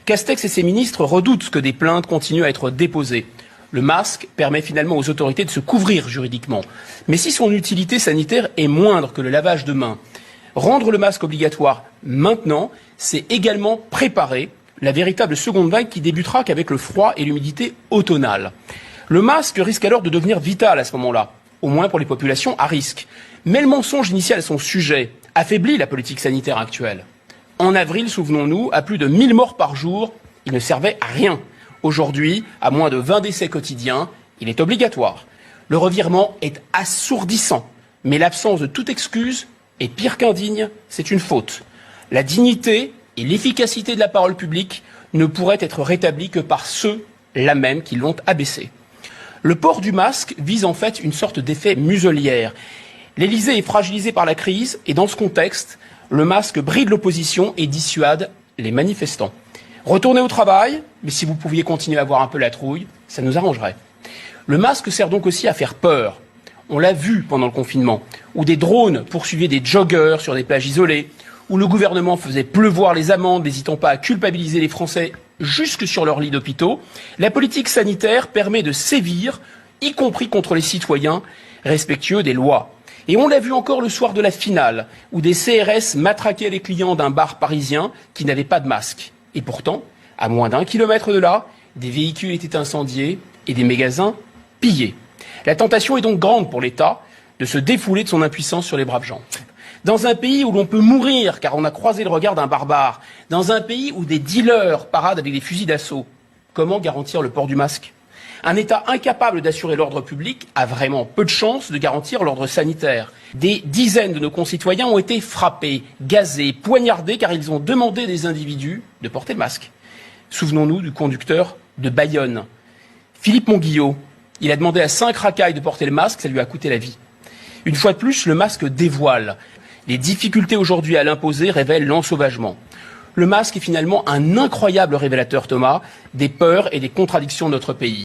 Castex et ses ministres redoutent que des plaintes continuent à être déposées. Le masque permet finalement aux autorités de se couvrir juridiquement. Mais si son utilité sanitaire est moindre que le lavage de mains, rendre le masque obligatoire maintenant, c'est également préparer la véritable seconde vague qui débutera qu'avec le froid et l'humidité automnale. Le masque risque alors de devenir vital à ce moment-là, au moins pour les populations à risque. Mais le mensonge initial à son sujet affaiblit la politique sanitaire actuelle. En avril, souvenons-nous, à plus de 1000 morts par jour, il ne servait à rien. Aujourd'hui, à moins de 20 décès quotidiens, il est obligatoire. Le revirement est assourdissant, mais l'absence de toute excuse est pire qu'indigne, c'est une faute. La dignité et l'efficacité de la parole publique ne pourraient être rétablies que par ceux-là même qui l'ont abaissé. Le port du masque vise en fait une sorte d'effet muselière. L'Élysée est fragilisé par la crise et dans ce contexte, le masque bride l'opposition et dissuade les manifestants. Retournez au travail, mais si vous pouviez continuer à avoir un peu la trouille, ça nous arrangerait. Le masque sert donc aussi à faire peur. On l'a vu pendant le confinement, où des drones poursuivaient des joggeurs sur des plages isolées, où le gouvernement faisait pleuvoir les amendes, n'hésitant pas à culpabiliser les Français jusque sur leurs lits d'hôpitaux. La politique sanitaire permet de sévir, y compris contre les citoyens respectueux des lois. Et on l'a vu encore le soir de la finale, où des CRS matraquaient les clients d'un bar parisien qui n'avait pas de masque. Et pourtant, à moins d'1 kilomètre de là, des véhicules étaient incendiés et des magasins pillés. La tentation est donc grande pour l'État de se défouler de son impuissance sur les braves gens. Dans un pays où l'on peut mourir car on a croisé le regard d'un barbare, dans un pays où des dealers paradent avec des fusils d'assaut, comment garantir le port du masque ? Un État incapable d'assurer l'ordre public a vraiment peu de chances de garantir l'ordre sanitaire. Des dizaines de nos concitoyens ont été frappés, gazés, poignardés car ils ont demandé des individus de porter le masque. Souvenons-nous du conducteur de Bayonne, Philippe Monguillot. Il a demandé à 5 racailles de porter le masque, ça lui a coûté la vie. Une fois de plus, le masque dévoile. Les difficultés aujourd'hui à l'imposer révèlent l'ensauvagement. Le masque est finalement un incroyable révélateur, Thomas, des peurs et des contradictions de notre pays.